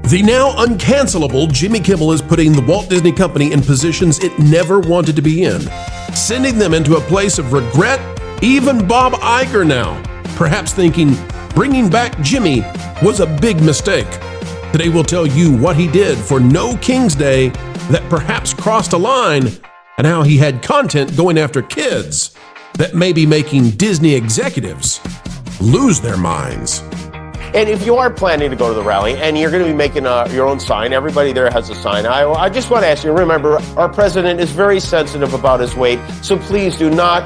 The now uncancelable Jimmy Kimmel is putting the Walt Disney Company in positions it never wanted to be in, sending them into a place of regret. Even Bob Iger now, perhaps thinking bringing back Jimmy was a big mistake. Today we'll tell you what he did for No King's Day that perhaps crossed a line, and how he had content going after kids that may be making Disney executives lose their minds. And if you are planning to go to the rally and you're going to be making your own sign, everybody there has a sign. I just want to ask you, remember, our president is very sensitive about his weight, so please do not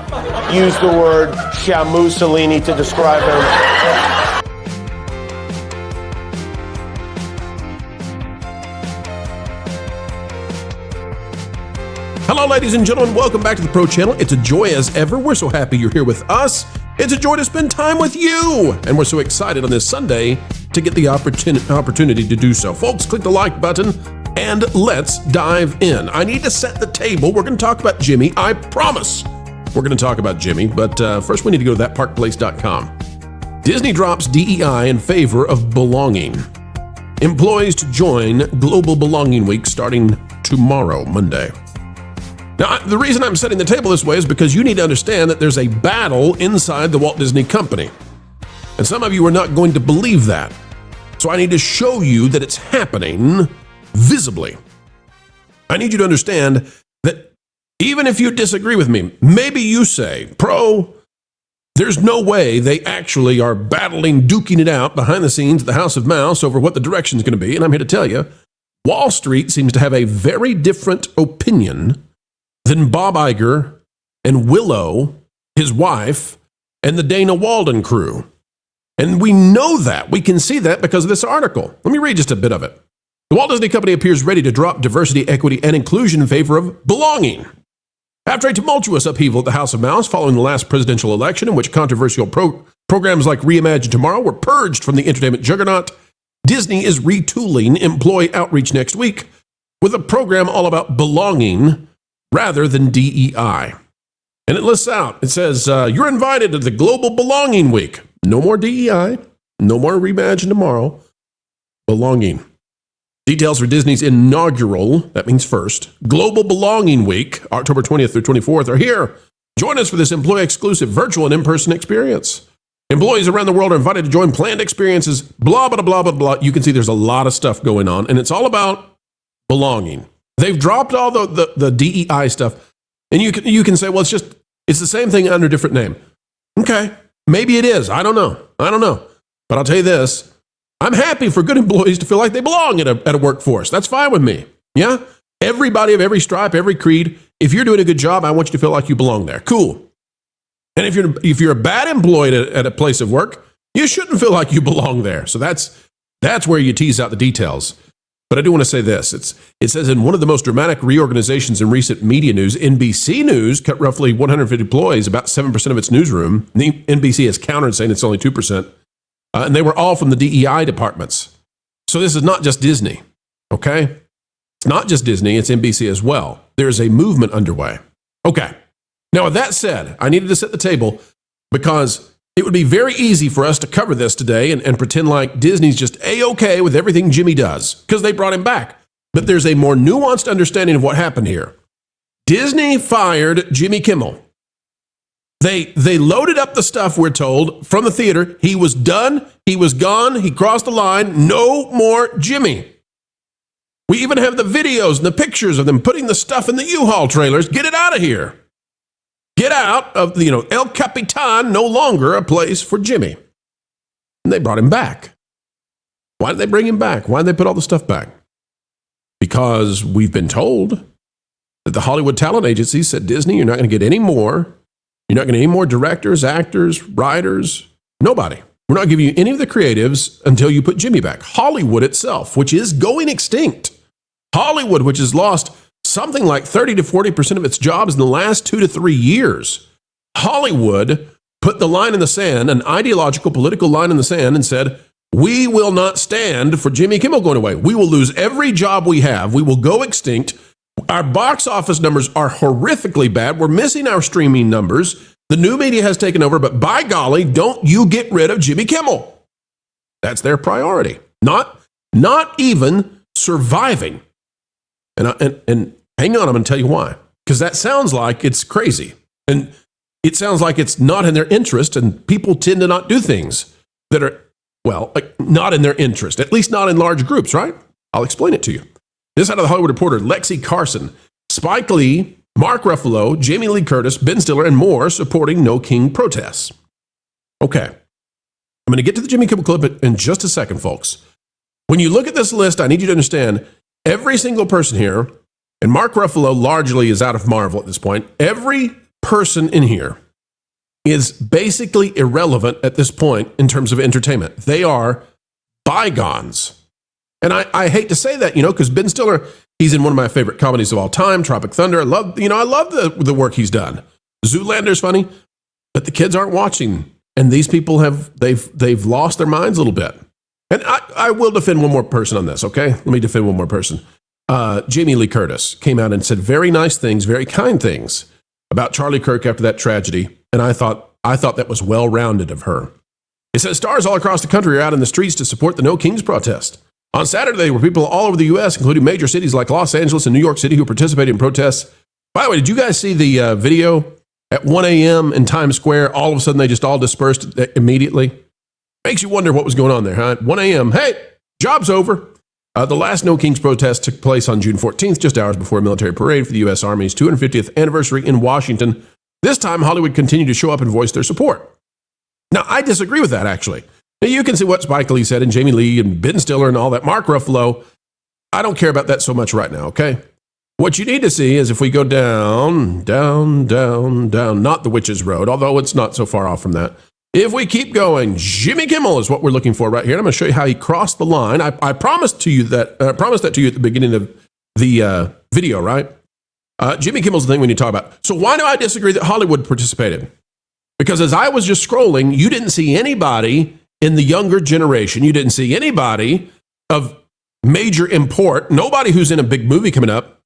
use the word Shamussolini to describe him. Hello, ladies and gentlemen. Welcome back to the Pro Channel. It's a joy as ever. We're so happy you're here with us. It's a joy to spend time with you. And we're so excited on this Sunday to get the opportunity to do so. Folks, click the like button and let's dive in. I need to set the table. We're going to talk about Jimmy. I promise we're going to talk about Jimmy. But first, we need to go to thatparkplace.com. Disney drops DEI in favor of belonging. Employees to join Global Belonging Week starting tomorrow, Monday. Now, the reason I'm setting the table this way is because you need to understand that there's a battle inside the Walt Disney Company. And some of you are not going to believe that. So I need to show you that it's happening visibly. I need you to understand that even if you disagree with me, maybe you say, Pro, there's no way they actually are battling, duking it out behind the scenes at the House of Mouse over what the direction is going to be. And I'm here to tell you, Wall Street seems to have a very different opinion than Bob Iger and Willow, his wife, and the Dana Walden crew. And we know that. We can see that because of this article. Let me read just a bit of it. The Walt Disney Company appears ready to drop diversity, equity, and inclusion in favor of belonging. After a tumultuous upheaval at the House of Mouse following the last presidential election, in which controversial programs like Reimagine Tomorrow were purged from the entertainment juggernaut, Disney is retooling employee outreach next week with a program all about belonging rather than DEI. And it lists out, it says, you're invited to the Global Belonging Week. No more DEI, no more Reimagine Tomorrow, belonging. Details for Disney's inaugural, that means first, Global Belonging Week, October 20th through 24th, are here. Join us for this employee-exclusive virtual and in-person experience. Employees around the world are invited to join planned experiences, blah, blah, blah, blah, blah. You can see there's a lot of stuff going on, and it's all about belonging. They've dropped all the DEI stuff, and you can say, well, it's the same thing under a different name. Okay, maybe it is. I don't know. But I'll tell you this. I'm happy for good employees to feel like they belong at a workforce. That's fine with me. Yeah? Everybody of every stripe, every creed, if you're doing a good job, I want you to feel like you belong there. Cool. And if you're a bad employee at a place of work, you shouldn't feel like you belong there. So that's where you tease out the details. But I do want to say this. It says in one of the most dramatic reorganizations in recent media news, NBC News cut roughly 150 employees, about 7% of its newsroom. NBC has countered, saying it's only 2%. And they were all from the DEI departments. So this is not just Disney, okay? It's not just Disney, it's NBC as well. There's a movement underway. Okay. Now, with that said, I needed to set the table because it would be very easy for us to cover this today and pretend like Disney's just A-okay with everything Jimmy does because they brought him back. But there's a more nuanced understanding of what happened here. Disney fired Jimmy Kimmel. They loaded up the stuff, we're told, from the theater. He was done. He was gone. He crossed the line. No more Jimmy. We even have the videos and the pictures of them putting the stuff in the U-Haul trailers. Get it out of here. Get out of, El Capitan, no longer a place for Jimmy. And they brought him back. Why did they bring him back? Why did they put all the stuff back? Because we've been told that the Hollywood talent agency said, Disney, you're not going to get any more. You're not going to get any more directors, actors, writers, nobody. We're not giving you any of the creatives until you put Jimmy back. Hollywood itself, which is going extinct. Hollywood, which has lost something like 30 to 40% of its jobs in the last 2 to 3 years. Hollywood put the line in the sand, an ideological, political line in the sand, and said, we will not stand for Jimmy Kimmel going away. We will lose every job we have. We will go extinct. Our box office numbers are horrifically bad. We're missing our streaming numbers. The new media has taken over, but by golly, don't you get rid of Jimmy Kimmel. That's their priority. Not not even surviving. And hang on, I'm going to tell you why. Because that sounds like it's crazy. And it sounds like it's not in their interest, and people tend to not do things that are, well, like not in their interest, at least not in large groups, right? I'll explain it to you. This out of the Hollywood Reporter, Lexi Carson, Spike Lee, Mark Ruffalo, Jamie Lee Curtis, Ben Stiller, and more supporting No King protests. Okay. I'm going to get to the Jimmy Kimmel clip in just a second, folks. When you look at this list, I need you to understand every single person here, and Mark Ruffalo largely is out of Marvel at this point, every person in here is basically irrelevant at this point in terms of entertainment. They are bygones. And I hate to say that, because Ben Stiller, he's in one of my favorite comedies of all time, Tropic Thunder. I love the work he's done. Zoolander's funny, but the kids aren't watching. And these people they've lost their minds a little bit. And I will defend one more person on this, okay? Let me defend one more person. Jamie Lee Curtis came out and said very nice things, very kind things about Charlie Kirk after that tragedy. And I thought that was well-rounded of her. It says stars all across the country are out in the streets to support the No Kings protest. On Saturday, there were people all over the U.S., including major cities like Los Angeles and New York City, who participated in protests. By the way, did you guys see the video at 1 a.m. in Times Square? All of a sudden, they just all dispersed immediately. Makes you wonder what was going on there, huh? 1 a.m., hey, job's over. The last No Kings protest took place on June 14th, just hours before a military parade for the U.S. Army's 250th anniversary in Washington. This time, Hollywood continued to show up and voice their support. Now, I disagree with that, actually. Now, you can see what Spike Lee said and Jamie Lee and Ben Stiller and all that. Mark Ruffalo, I don't care about that so much right now, okay? What you need to see is if we go down, not the Witch's Road, although it's not so far off from that. If we keep going, Jimmy Kimmel is what we're looking for right here. And I'm going to show you how he crossed the line. I promised that to you at the beginning of the video, right? Jimmy Kimmel's the thing we need to talk about. So why do I disagree that Hollywood participated? Because as I was just scrolling, you didn't see anybody in the younger generation. You didn't see anybody of major import, nobody who's in a big movie coming up.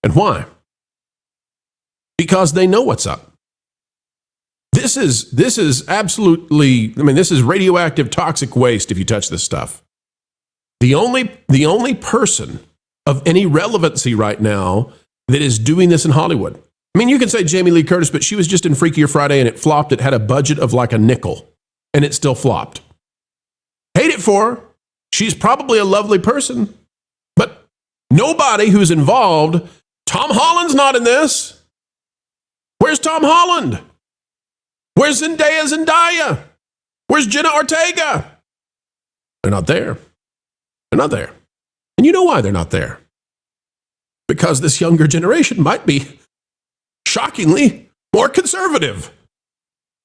And why? Because they know what's up. This is absolutely, this is radioactive toxic waste if you touch this stuff. The only person of any relevancy right now that is doing this in Hollywood. You can say Jamie Lee Curtis, but she was just in Freakier Friday and it flopped. It had a budget of like a nickel and it still flopped. Hate it for her. She's probably a lovely person, but nobody who's involved. Tom Holland's not in this. Where's Tom Holland? Where's Zendaya? Where's Jenna Ortega? They're not there. They're not there. And you know why they're not there? Because this younger generation might be shockingly more conservative.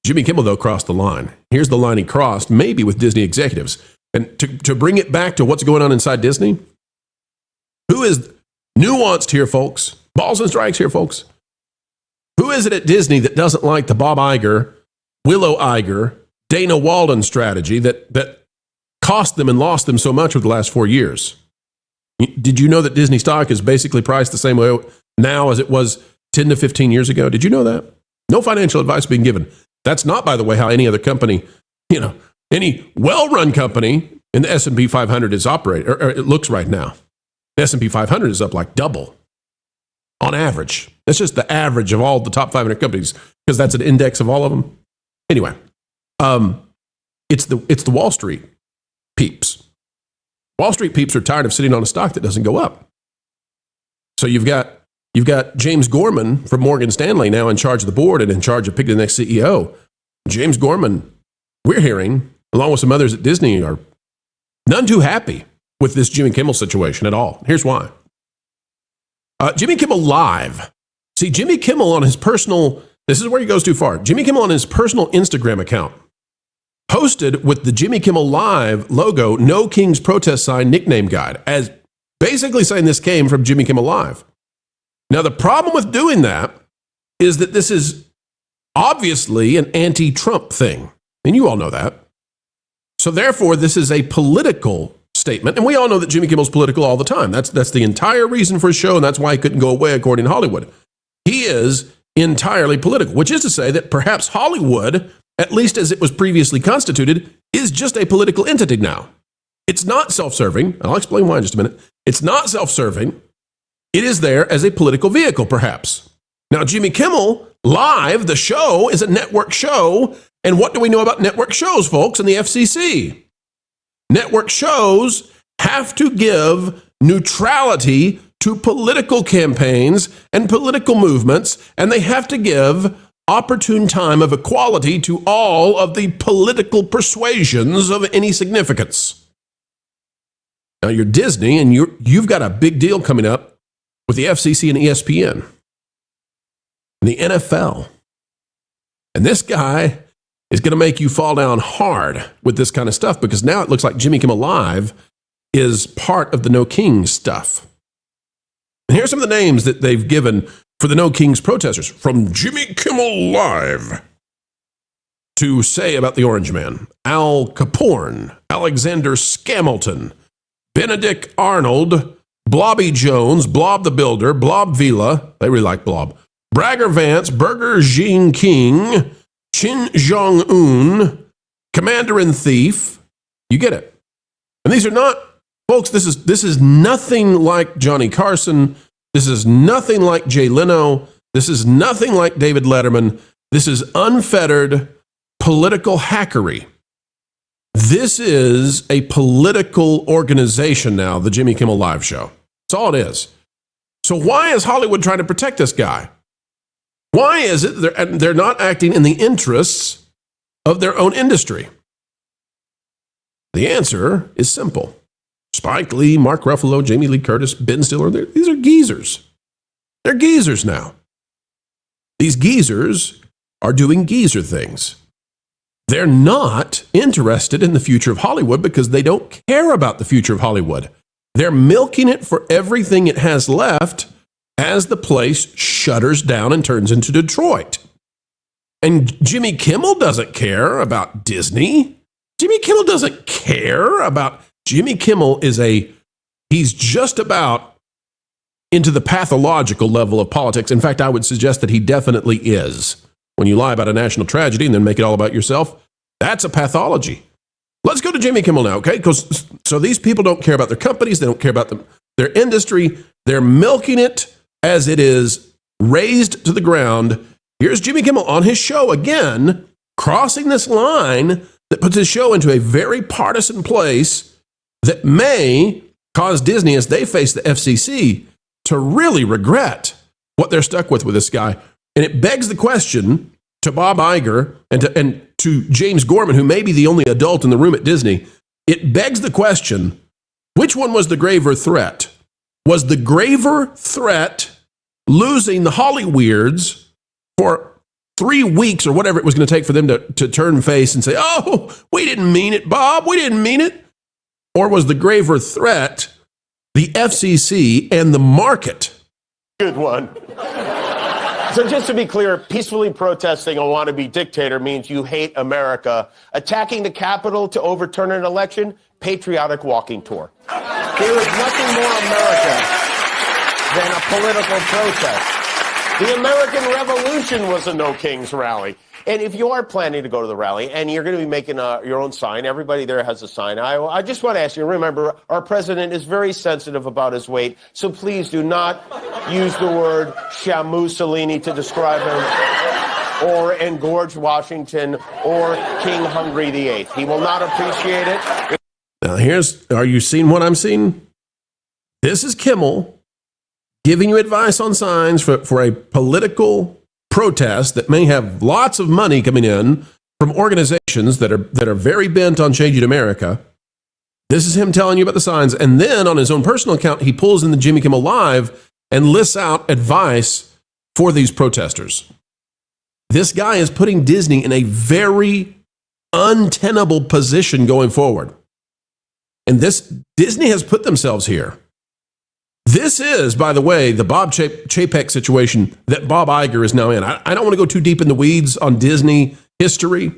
Jimmy Kimmel, though, crossed the line. Here's the line he crossed, maybe with Disney executives. And to bring it back to what's going on inside Disney, who is nuanced here, folks? Balls and strikes here, folks. Who is it at Disney that doesn't like the Bob Iger, Willow Iger, Dana Walden strategy that cost them and lost them so much over the last 4 years? Did you know that Disney stock is basically priced the same way now as it was 10 to 15 years ago? Did you know that? No financial advice being given. That's not, by the way, how any other company, any well-run company in the S&P 500 is operating, or it looks right now. The S&P 500 is up like double on average. That's just the average of all the top 500 companies because that's an index of all of them. Anyway, it's the Wall Street peeps. Wall Street peeps are tired of sitting on a stock that doesn't go up. So you've got James Gorman from Morgan Stanley now in charge of the board and in charge of picking the next CEO. James Gorman, we're hearing, along with some others at Disney, are none too happy with this Jimmy Kimmel situation at all. Here's why. Jimmy Kimmel Live. See, Jimmy Kimmel on his personal, this is where he goes too far. Jimmy Kimmel on his personal Instagram account posted with the Jimmy Kimmel Live logo, No Kings protest sign nickname guide, as basically saying this came from Jimmy Kimmel Live. Now, the problem with doing that is that this is obviously an anti-Trump thing. And you all know that. So therefore, this is a political statement. And we all know that Jimmy Kimmel's political all the time. That's the entire reason for his show, and that's why he couldn't go away, according to Hollywood. He is entirely political, which is to say that perhaps Hollywood, at least as it was previously constituted, is just a political entity now. It's not self-serving. I'll explain why in just a minute. It's not self-serving. It is there as a political vehicle, perhaps. Now, Jimmy Kimmel Live, the show, is a network show. And what do we know about network shows, folks, in the FCC? Network shows have to give neutrality to political campaigns and political movements, and they have to give opportune time of equality to all of the political persuasions of any significance. Now, you're Disney, and you've got a big deal coming up with the FCC and ESPN and the NFL. And this guy is going to make you fall down hard with this kind of stuff, because now it looks like Jimmy Kimmel Live is part of the No Kings stuff. And here's some of the names that they've given for the No Kings protesters, from Jimmy Kimmel Live to say about the Orange Man: Al Capone, Alexander Scamilton, Benedict Arnold, Blobby Jones, Blob the Builder, Blob Vila, they really like Blob, Bragger Vance, Burger Jean King, Chin Jong-un, Commander and Thief. You get it. And these are not, folks, this is nothing like Johnny Carson. This is nothing like Jay Leno. This is nothing like David Letterman. This is unfettered political hackery. This is a political organization now, the Jimmy Kimmel Live show. That's all it is. So why is Hollywood trying to protect this guy? Why is it they're not acting in the interests of their own industry? The answer is simple. Spike Lee, Mark Ruffalo, Jamie Lee Curtis, Ben Stiller, these are geezers. They're geezers now. These geezers are doing geezer things. They're not interested in the future of Hollywood because they don't care about the future of Hollywood. They're milking it for everything it has left as the place shutters down and turns into Detroit. And Jimmy Kimmel doesn't care about Disney. Jimmy Kimmel doesn't care about... Jimmy Kimmel he's just about into the pathological level of politics. In fact, I would suggest that he definitely is. When you lie about a national tragedy and then make it all about yourself, that's a pathology. Let's go to Jimmy Kimmel now, okay? So these people don't care about their companies. They don't care about their industry. They're milking it as it is razed to the ground. Here's Jimmy Kimmel on his show again, crossing this line that puts his show into a very partisan place that may cause Disney, as they face the FCC, to really regret what they're stuck with this guy. And it begs the question to Bob Iger and to James Gorman, who may be the only adult in the room at Disney. It begs the question, which one was the graver threat? Was the graver threat losing the Hollyweirds for 3 weeks or whatever it was going to take for them to turn face and say, oh, we didn't mean it, Bob, we didn't mean it? Or was the graver threat the FCC and the market? Good one. So just to be clear, peacefully protesting a wannabe dictator means you hate America. Attacking the Capitol to overturn an election, patriotic walking tour. There is nothing more America than a political protest. The American Revolution was a No Kings rally. And if you are planning to go to the rally and you're going to be making your own sign, everybody there has a sign. I just want to ask you, remember, our president is very sensitive about his weight, so please do not use the word Shamussolini to describe him, or engorged Washington, or King Hungry VIII. He will not appreciate it. Now are you seeing what I'm seeing? This is Kimmel giving you advice on signs for a political protest that may have lots of money coming in from organizations that are very bent on changing America. This is him telling you about the signs. And then on his own personal account, he pulls in the Jimmy Kimmel Live and lists out advice for these protesters. This guy is putting Disney in a very untenable position going forward. And Disney has put themselves here. This is, by the way, the Bob Chapek situation that Bob Iger is now in. I don't want to go too deep in the weeds on Disney history,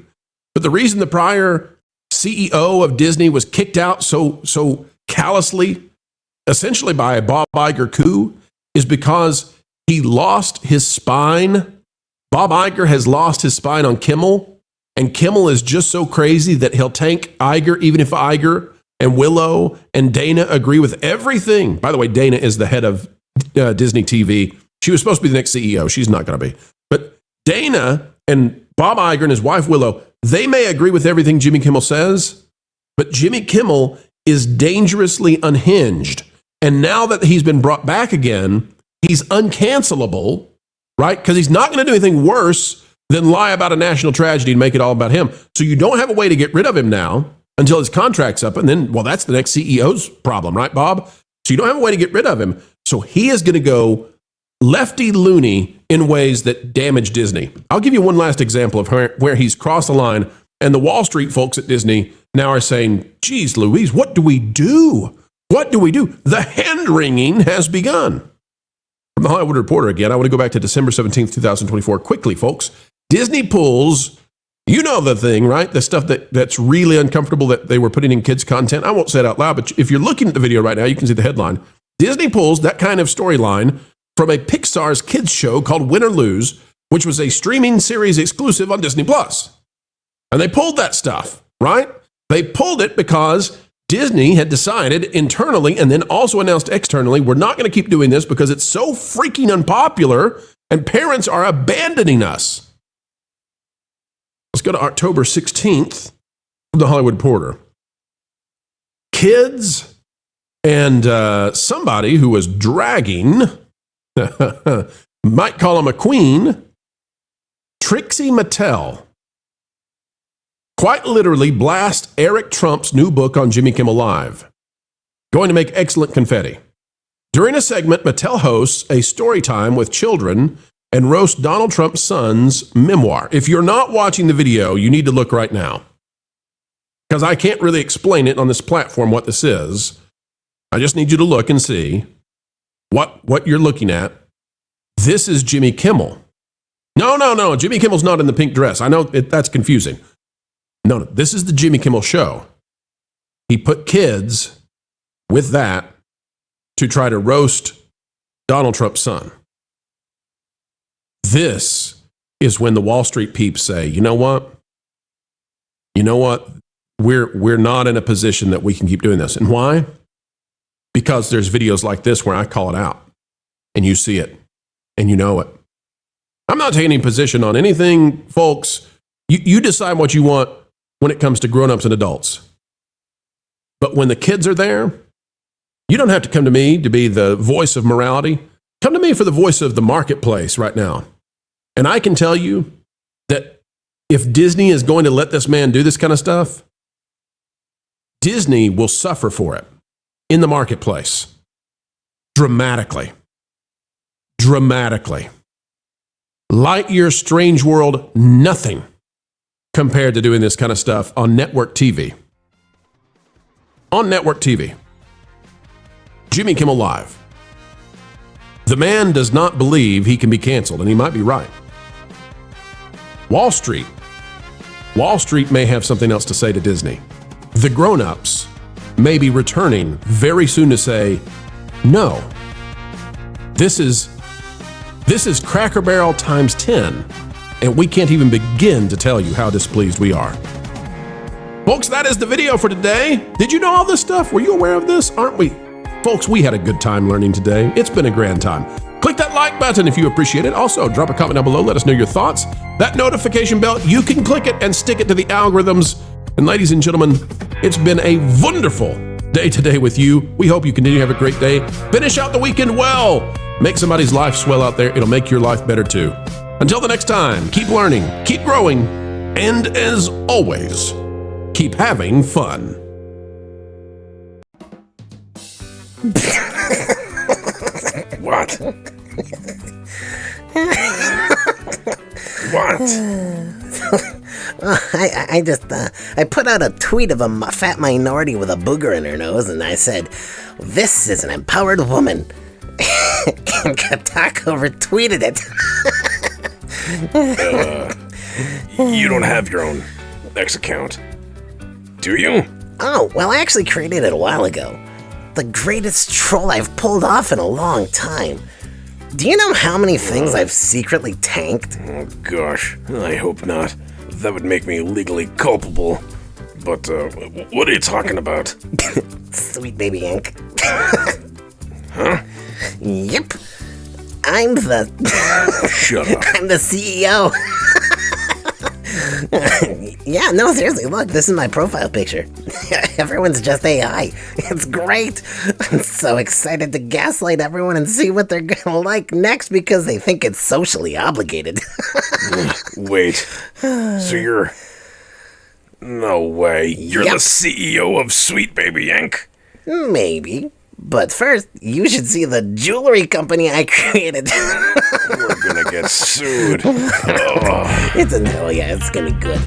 but the reason the prior CEO of Disney was kicked out so callously, essentially by a Bob Iger coup, is because he lost his spine. Bob Iger has lost his spine on Kimmel, and Kimmel is just so crazy that he'll tank Iger even if Iger and Willow and Dana agree with everything. By the way, Dana is the head of Disney TV. She was supposed to be the next CEO. She's not going to be. But Dana and Bob Iger and his wife Willow, they may agree with everything Jimmy Kimmel says, but Jimmy Kimmel is dangerously unhinged. And now that he's been brought back again, he's uncancelable, right? Because he's not going to do anything worse than lie about a national tragedy and make it all about him. So you don't have a way to get rid of him now until his contract's up. And then, well, that's the next CEO's problem, right, Bob? So you don't have a way to get rid of him. So he is going to go lefty loony in ways that damage Disney. I'll give you one last example of where he's crossed the line, and the Wall Street folks at Disney now are saying, geez, Louise, what do we do? What do we do? The hand-wringing has begun. From the Hollywood Reporter again, I want to go back to December 17th, 2024. Quickly, folks. Disney pulls, you know the thing, right? The stuff that's really uncomfortable that they were putting in kids' content. I won't say it out loud, but if you're looking at the video right now, you can see the headline. Disney pulls that kind of storyline from a Pixar's kids show called Win or Lose, which was a streaming series exclusive on Disney+. And they pulled that stuff, right? They pulled it because Disney had decided internally and then also announced externally, we're not going to keep doing this because it's so freaking unpopular and parents are abandoning us. Let's go to October 16th from the Hollywood Reporter. Kids and somebody who was dragging, might call him a queen, Trixie Mattel, quite literally blast Eric Trump's new book on Jimmy Kimmel Live. Going to make excellent confetti. During a segment, Mattel hosts a story time with children and roasts Donald Trump's son's memoir. If you're not watching the video, you need to look right now. Because I can't really explain it on this platform what this is. I just need you to look and see what you're looking at. This is Jimmy Kimmel. No. Jimmy Kimmel's not in the pink dress. I know that's confusing. No, this is the Jimmy Kimmel show. He put kids with that to try to roast Donald Trump's son. This is when the Wall Street peeps say, you know what? We're not in a position that we can keep doing this. And why? Because there's videos like this where I call it out and you see it and you know it. I'm not taking any position on anything, folks. You decide what you want when it comes to grown-ups and adults. But when the kids are there, you don't have to come to me to be the voice of morality. Come to me for the voice of the marketplace right now. And I can tell you that if Disney is going to let this man do this kind of stuff, Disney will suffer for it in the marketplace. Dramatically. Lightyear, Strange World, nothing compared to doing this kind of stuff on network TV. On network TV. Jimmy Kimmel Live. The man does not believe he can be canceled, and he might be right. Wall Street may have something else to say to Disney. The grown-ups may be returning very soon to say, no, this is Cracker Barrel times 10, and we can't even begin to tell you how displeased we are. Folks, that is the video for today. Did you know all this stuff? Were you aware of this? Aren't we? Folks, we had a good time learning today. It's been a grand time. Click that like button if you appreciate it. Also, drop a comment down below. Let us know your thoughts. That notification bell, you can click it and stick it to the algorithms. And ladies and gentlemen, it's been a wonderful day today with you. We hope you continue to have a great day. Finish out the weekend well. Make somebody's life swell out there. It'll make your life better too. Until the next time, keep learning, keep growing, and as always, keep having fun. What? What? I put out a tweet of a fat minority with a booger in her nose, and I said, "This is an empowered woman." And Katako retweeted it. You don't have your own X account, do you? Oh, well, I actually created it a while ago. The greatest troll I've pulled off in a long time. Do you know how many things I've secretly tanked? Oh gosh, I hope not. That would make me legally culpable. But, what are you talking about? Sweet Baby Inc. Huh? Yep. I'm the... Shut up. I'm the CEO. Yeah, no, seriously, look, this is my profile picture. Everyone's just AI. It's great. I'm so excited to gaslight everyone and see what they're gonna like next because they think it's socially obligated. Wait. So you're... No way. You're Yep. the CEO of Sweet Baby Inc.? Maybe. But first, you should see the jewelry company I created. We're gonna get sued. Oh. It's gonna be good.